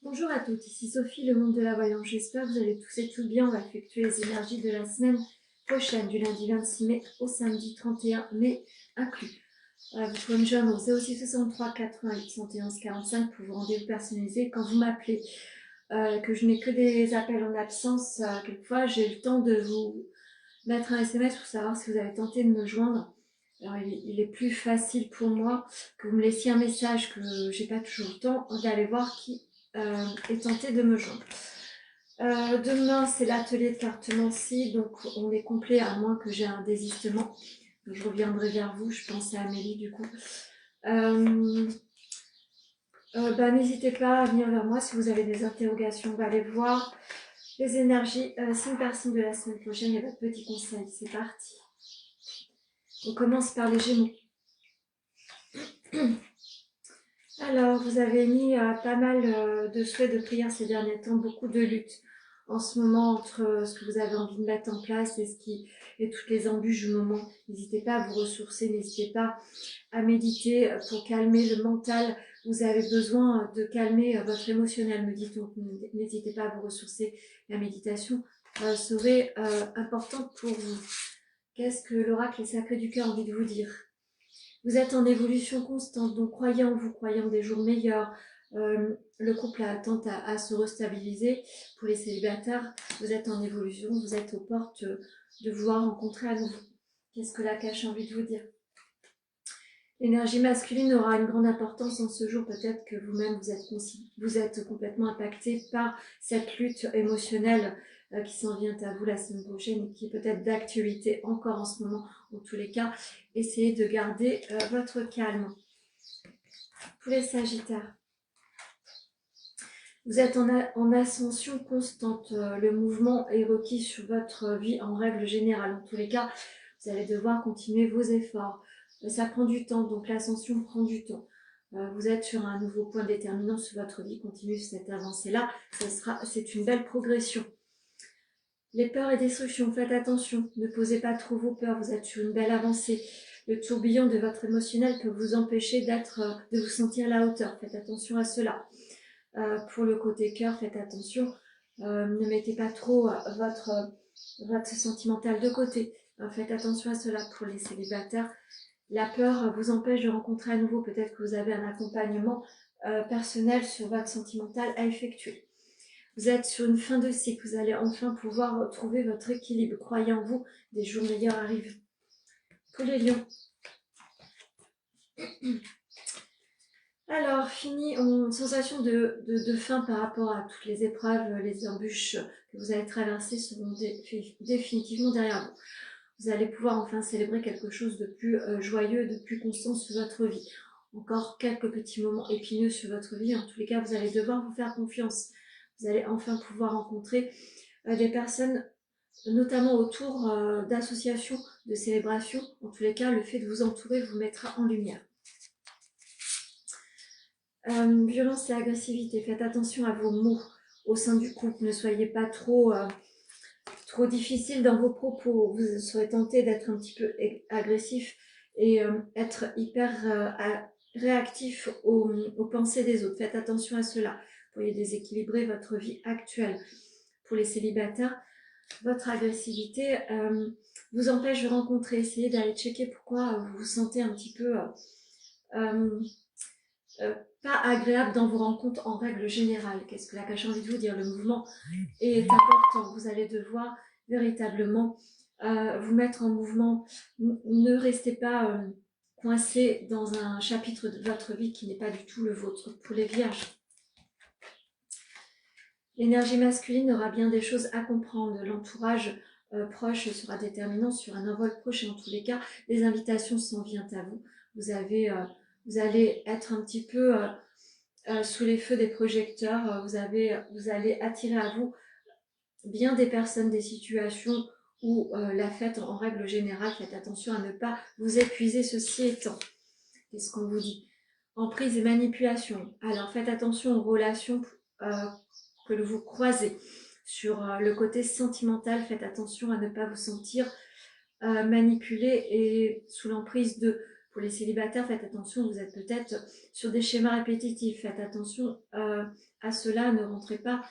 Bonjour à toutes, ici Sophie, le monde de la voyance. J'espère que vous allez tous et toutes bien. On va effectuer les énergies de la semaine prochaine, du lundi 26 mai au samedi 31 mai inclus. Vous pouvez me joindre au 06 63 88 71 45 pour vos rendez-vous personnalisés. Quand vous m'appelez, que je n'ai que des appels en absence, quelquefois j'ai le temps de vous mettre un SMS pour savoir si vous avez tenté de me joindre. Alors il est plus facile pour moi que vous me laissiez un message, que j'ai pas toujours le temps d'aller voir qui est tenté de me joindre. Demain, c'est l'atelier de cartomancie, donc on est complet à moins que j'ai un désistement. Donc, je reviendrai vers vous, je pense à Amélie du coup. N'hésitez pas à venir vers moi si vous avez des interrogations. On va aller voir les énergies signe par signe de la semaine prochaine et votre petit conseil. C'est parti. On commence par les Gémeaux. Alors, vous avez mis pas mal de souhaits de prières ces derniers temps, beaucoup de luttes en ce moment entre ce que vous avez envie de mettre en place et toutes les embûches du moment. N'hésitez pas à vous ressourcer, n'hésitez pas à méditer pour calmer le mental. Vous avez besoin de calmer votre émotionnel, me dit-on. N'hésitez pas à vous ressourcer. La méditation serait importante pour vous. Qu'est-ce que l'oracle et sacré du cœur a envie de vous dire? Vous êtes en évolution constante, donc croyez en vous, croyez en des jours meilleurs. Le couple tente à se restabiliser. Pour les célibataires, vous êtes en évolution, vous êtes aux portes de vouloir rencontrer à nouveau. Qu'est-ce que la cache a envie de vous dire? L'énergie masculine aura une grande importance en ce jour. Peut-être que vous-même, vous êtes complètement impacté par cette lutte émotionnelle qui s'en vient à vous la semaine prochaine et qui est peut-être d'actualité encore en ce moment. En tous les cas, essayez de garder votre calme. Pour les Sagittaires, vous êtes en ascension constante. Le mouvement est requis sur votre vie en règle générale. En tous les cas, vous allez devoir continuer vos efforts. Ça prend du temps, donc l'ascension prend du temps. Vous êtes sur un nouveau point déterminant sur votre vie. Continuez cette avancée-là. C'est une belle progression. Les peurs et destructions, faites attention. Ne posez pas trop vos peurs. Vous êtes sur une belle avancée. Le tourbillon de votre émotionnel peut vous empêcher de vous sentir à la hauteur. Faites attention à cela. Pour le côté cœur, faites attention. Ne mettez pas trop votre sentimental de côté. Faites attention à cela. Pour les célibataires, la peur vous empêche de rencontrer à nouveau. Peut-être que vous avez un accompagnement personnel sur votre sentimental à effectuer. Vous êtes sur une fin de cycle. Vous allez enfin pouvoir retrouver votre équilibre. Croyez en vous, des jours meilleurs arrivent. Pour les lions. Alors, fini, une sensation de fin par rapport à toutes les épreuves, les embûches que vous avez traversées seront définitivement derrière vous. Vous allez pouvoir enfin célébrer quelque chose de plus joyeux, de plus constant sur votre vie. Encore quelques petits moments épineux sur votre vie. En tous les cas, vous allez devoir vous faire confiance. Vous allez enfin pouvoir rencontrer des personnes, notamment autour d'associations, de célébrations. En tous les cas, le fait de vous entourer vous mettra en lumière. Violence et agressivité, faites attention à vos mots au sein du couple, ne soyez pas trop difficile dans vos propos, vous serez tenté d'être un petit peu agressif et être hyper réactif aux pensées des autres, faites attention à cela, vous pourriez déséquilibrer votre vie actuelle. Pour les célibataires, votre agressivité vous empêche de rencontrer, essayez d'aller checker pourquoi vous vous sentez un petit peu pas agréable dans vos rencontres en règle générale. Qu'est-ce que la cache a envie de vous dire? Le mouvement est important. Vous allez devoir véritablement vous mettre en mouvement. Ne restez pas coincé dans un chapitre de votre vie qui n'est pas du tout le vôtre. Pour les vierges, l'énergie masculine aura bien des choses à comprendre. L'entourage proche sera déterminant sur un envol proche. En tous les cas, les invitations s'en viennent à vous. Vous allez être un petit peu sous les feux des projecteurs. Vous allez attirer à vous bien des personnes, des situations où la fête en règle générale, faites attention à ne pas vous épuiser. Ceci étant, qu'est-ce qu'on vous dit? Emprise et manipulation. Alors faites attention aux relations que vous croisez. Sur le côté sentimental, faites attention à ne pas vous sentir manipulé et sous l'emprise de Pour les célibataires, faites attention, vous êtes peut-être sur des schémas répétitifs. Faites attention à cela, ne rentrez pas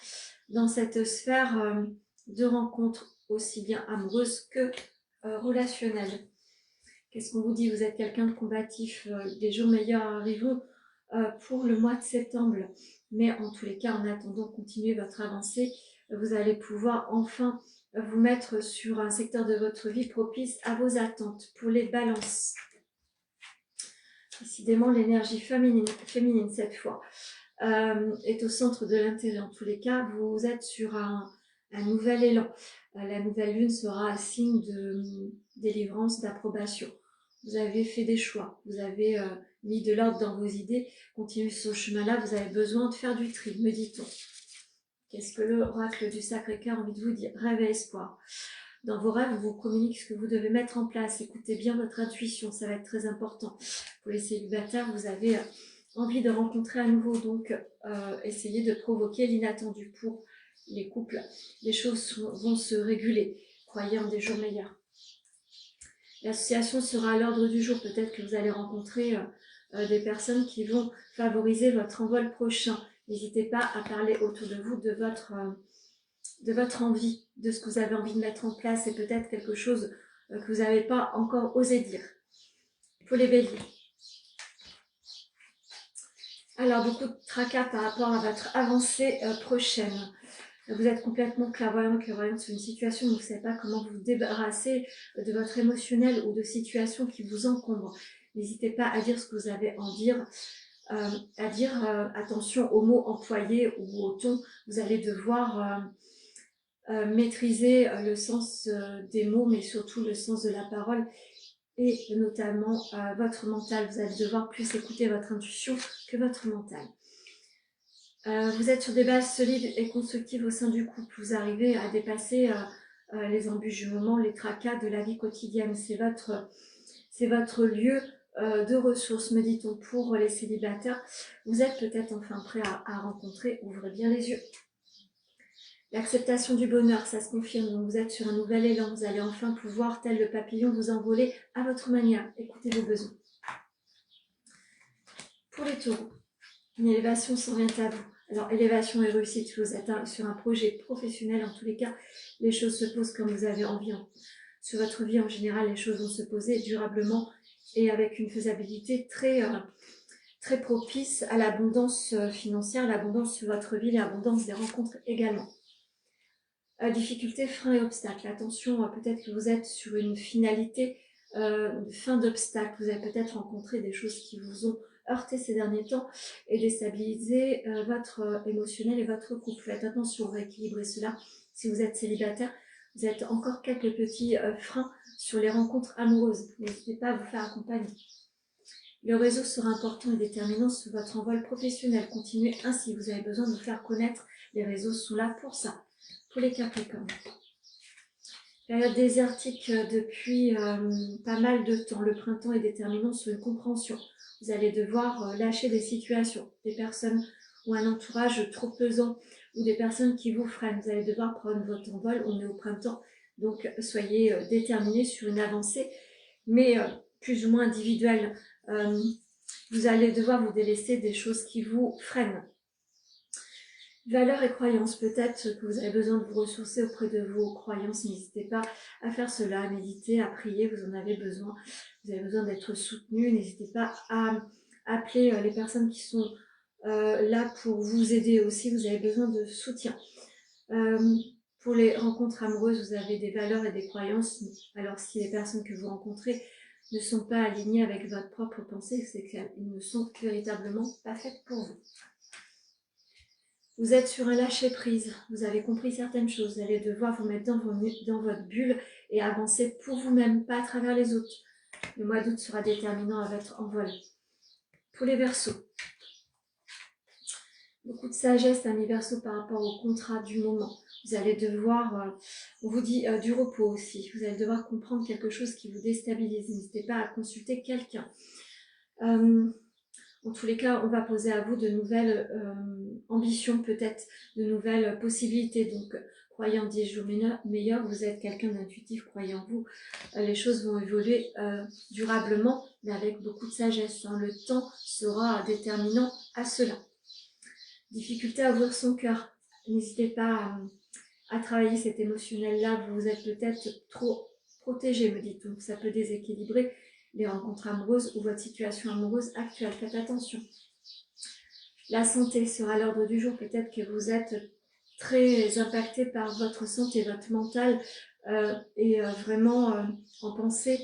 dans cette sphère de rencontres aussi bien amoureuses que relationnelles. Qu'est-ce qu'on vous dit? Vous êtes quelqu'un de combatif. Des jours meilleurs arriveront pour le mois de septembre. Mais en tous les cas, en attendant, continuez votre avancée. Vous allez pouvoir enfin vous mettre sur un secteur de votre vie propice à vos attentes. Pour les balances, décidément, l'énergie féminine cette fois est au centre de l'intérêt. En tous les cas, vous êtes sur un nouvel élan. La nouvelle lune sera un signe de délivrance, d'approbation. Vous avez fait des choix, vous avez mis de l'ordre dans vos idées. Continuez sur ce chemin-là, vous avez besoin de faire du tri, me dit-on. Qu'est-ce que l'oracle du Sacré-Cœur a envie de vous dire? Rêve et espoir. Dans vos rêves, vous communiquez ce que vous devez mettre en place. Écoutez bien votre intuition, ça va être très important. Pour les célibataires, vous avez envie de rencontrer à nouveau, donc essayez de provoquer l'inattendu. Pour les couples, les choses vont se réguler. Croyez en des jours meilleurs. L'association sera à l'ordre du jour. Peut-être que vous allez rencontrer des personnes qui vont favoriser votre envol prochain. N'hésitez pas à parler autour de vous de votre envie, de ce que vous avez envie de mettre en place, et peut-être quelque chose que vous n'avez pas encore osé dire. Pour les béliers. Alors, beaucoup de tracas par rapport à votre avancée prochaine. Vous êtes complètement clairvoyante sur une situation, vous ne savez pas comment vous débarrasser de votre émotionnel ou de situations qui vous encombrent. N'hésitez pas à dire ce que vous avez à dire. Attention aux mots employés ou au ton. Vous allez devoir maîtriser le sens des mots, mais surtout le sens de la parole et notamment votre mental. Vous allez devoir plus écouter votre intuition que votre mental. Vous êtes sur des bases solides et constructives au sein du couple. Vous arrivez à dépasser les embûches du moment, les tracas de la vie quotidienne. C'est votre lieu de ressources, me dit-on, pour les célibataires. Vous êtes peut-être enfin prêt à rencontrer. Ouvrez bien les yeux. L'acceptation du bonheur, ça se confirme. Donc vous êtes sur un nouvel élan. Vous allez enfin pouvoir, tel le papillon, vous envoler à votre manière. Écoutez vos besoins. Pour les taureaux, une élévation s'en vient à vous. Alors, élévation et réussite, vous êtes sur un projet professionnel. En tous les cas, les choses se posent comme vous avez envie. Sur votre vie, en général, les choses vont se poser durablement et avec une faisabilité très, très propice à l'abondance financière, l'abondance sur votre vie, l'abondance des rencontres également. Difficultés, freins et obstacles. Attention, peut-être que vous êtes sur une finalité de fin d'obstacle. Vous avez peut-être rencontré des choses qui vous ont heurté ces derniers temps et déstabiliser votre émotionnel et votre couple. Faites attention, rééquilibrer cela. Si vous êtes célibataire, vous êtes encore quelques petits freins sur les rencontres amoureuses. N'hésitez pas à vous faire accompagner. Le réseau sera important et déterminant sur votre envol professionnel. Continuez ainsi, vous avez besoin de vous faire connaître. Les réseaux sont là pour ça. Pour les Capricornes. Période désertique depuis pas mal de temps. Le printemps est déterminant sur une compréhension. Vous allez devoir lâcher des situations, des personnes ou un entourage trop pesant ou des personnes qui vous freinent. Vous allez devoir prendre votre envol. On est au printemps, donc soyez déterminés sur une avancée, mais plus ou moins individuelle. Vous allez devoir vous délaisser des choses qui vous freinent. Valeurs et croyances, peut-être que vous avez besoin de vous ressourcer auprès de vos croyances. N'hésitez pas à faire cela, à méditer, à prier, vous en avez besoin. Vous avez besoin d'être soutenu. N'hésitez pas à appeler les personnes qui sont là pour vous aider aussi. Vous avez besoin de soutien. Pour les rencontres amoureuses, vous avez des valeurs et des croyances. Alors si les personnes que vous rencontrez ne sont pas alignées avec votre propre pensée, c'est qu'elles ne sont véritablement pas faites pour vous. Vous êtes sur un lâcher-prise, vous avez compris certaines choses, vous allez devoir vous mettre dans votre bulle et avancer pour vous-même, pas à travers les autres. Le mois d'août sera déterminant à votre envol. Pour les Verseaux, beaucoup de sagesse, amis Verseaux, par rapport au contrat du moment. Vous allez devoir, on vous dit du repos aussi, vous allez devoir comprendre quelque chose qui vous déstabilise. N'hésitez pas à consulter quelqu'un. En tous les cas, on va poser à vous de nouvelles ambitions, peut-être de nouvelles possibilités. Donc, croyez en 10 jours meilleurs, vous êtes quelqu'un d'intuitif, croyez en vous. Les choses vont évoluer durablement, mais avec beaucoup de sagesse. Hein. Le temps sera déterminant à cela. Difficulté à ouvrir son cœur. N'hésitez pas à travailler cet émotionnel-là. Vous êtes peut-être trop protégé, me dit-on. Ça peut déséquilibrer les rencontres amoureuses ou votre situation amoureuse actuelle. Faites attention. La santé sera à l'ordre du jour. Peut-être que vous êtes très impacté par votre santé, votre mental, et vraiment en pensée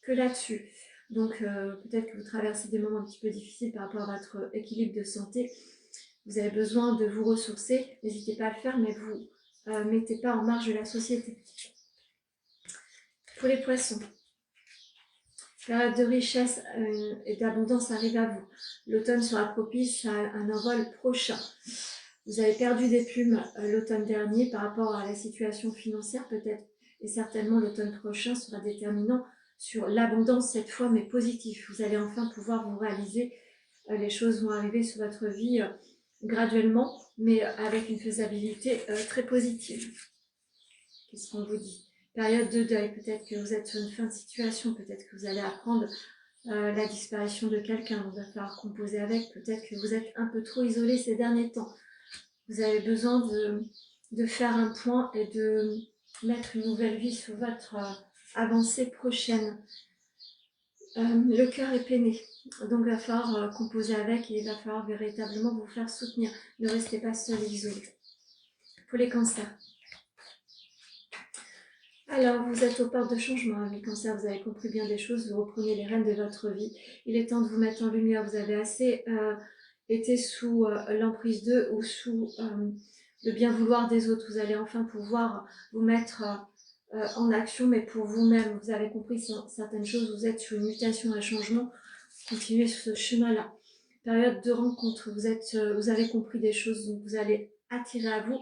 que là-dessus. Donc peut-être que vous traversez des moments un petit peu difficiles par rapport à votre équilibre de santé. Vous avez besoin de vous ressourcer. N'hésitez pas à le faire, mais vous mettez pas en marge de la société. Pour les poissons, période de richesse et d'abondance arrive à vous. L'automne sera propice à un envol prochain. Vous avez perdu des plumes l'automne dernier par rapport à la situation financière peut-être, et certainement l'automne prochain sera déterminant sur l'abondance cette fois, mais positive. Vous allez enfin pouvoir vous réaliser. Les choses vont arriver sur votre vie graduellement, mais avec une faisabilité très positive. Qu'est-ce qu'on vous dit? Période de deuil, peut-être que vous êtes sur une fin de situation, peut-être que vous allez apprendre la disparition de quelqu'un, on va falloir composer avec, peut-être que vous êtes un peu trop isolé ces derniers temps. Vous avez besoin de faire un point et de mettre une nouvelle vie sur votre avancée prochaine. Le cœur est peiné, donc il va falloir composer avec et il va falloir véritablement vous faire soutenir. Ne restez pas seul et isolé. Pour les cancers. Alors, vous êtes aux portes de changement, mes cancers, vous avez compris bien des choses, vous reprenez les rênes de votre vie. Il est temps de vous mettre en lumière, vous avez assez été sous l'emprise d'eux ou sous le bien vouloir des autres. Vous allez enfin pouvoir vous mettre en action, mais pour vous-même. Vous avez compris certaines choses, vous êtes sur une mutation, un changement, continuez sur ce chemin-là. Période de rencontre, vous avez compris des choses, donc vous allez attirer à vous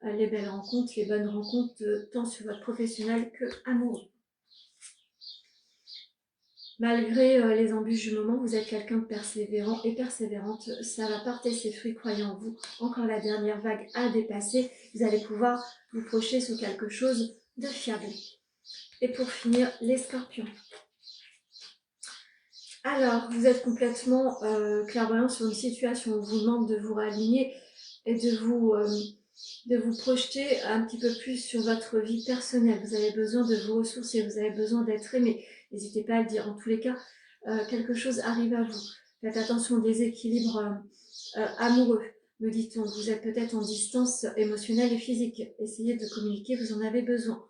les belles rencontres, les bonnes rencontres, tant sur votre professionnel que amoureux. Malgré les embûches du moment, vous êtes quelqu'un de persévérant et persévérante. Ça va porter ses fruits, croyez en vous. Encore la dernière vague à dépasser. Vous allez pouvoir vous projeter sur quelque chose de fiable. Et pour finir, les scorpions. Alors, vous êtes complètement clairvoyant sur une situation où vous demande de vous réaligner et de vous projeter un petit peu plus sur votre vie personnelle. Vous avez besoin de vous ressourcer, vous avez besoin d'être aimé. N'hésitez pas à le dire. En tous les cas, quelque chose arrive à vous. Faites attention aux déséquilibres amoureux, me dit-on. Vous êtes peut-être en distance émotionnelle et physique. Essayez de communiquer, vous en avez besoin.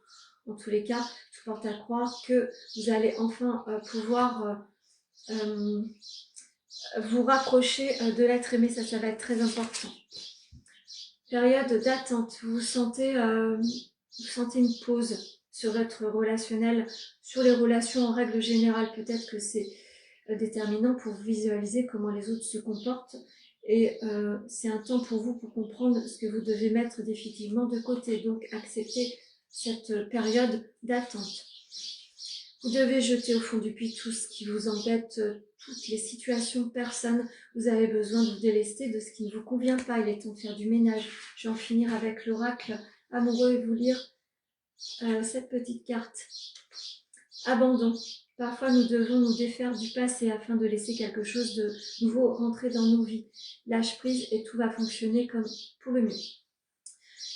En tous les cas, tout porte à croire que vous allez enfin pouvoir vous rapprocher de l'être aimé. Ça va être très important. Période d'attente, vous sentez une pause sur votre relationnel, sur les relations en règle générale. Peut-être que c'est déterminant pour visualiser comment les autres se comportent et c'est un temps pour vous pour comprendre ce que vous devez mettre définitivement de côté. Donc acceptez cette période d'attente. Vous devez jeter au fond du puits tout ce qui vous embête, toutes les situations, personnes. Vous avez besoin de vous délester de ce qui ne vous convient pas. Il est temps de faire du ménage. Je vais en finir avec l'oracle amoureux et vous lire cette petite carte. Abandon. Parfois, nous devons nous défaire du passé afin de laisser quelque chose de nouveau rentrer dans nos vies. Lâche prise et tout va fonctionner comme pour le mieux.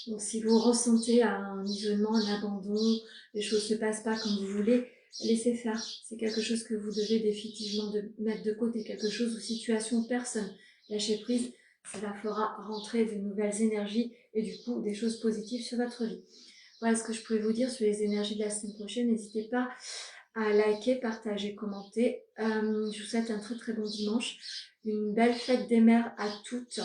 Donc, si vous ressentez un isolement, un abandon, les choses ne se passent pas comme vous voulez, laissez faire. C'est quelque chose que vous devez définitivement mettre de côté, quelque chose ou situation, personne. Lâchez prise, cela fera rentrer de nouvelles énergies et du coup des choses positives sur votre vie. Voilà ce que je pouvais vous dire sur les énergies de la semaine prochaine. N'hésitez pas à liker, partager, commenter. Je vous souhaite un très très bon dimanche. Une belle fête des mères à toutes.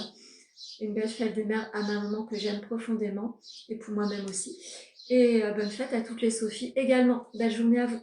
Une belle fête des mères à ma maman que j'aime profondément et pour moi-même aussi. Et bonne fête à toutes les Sophies également. Belle journée à vous.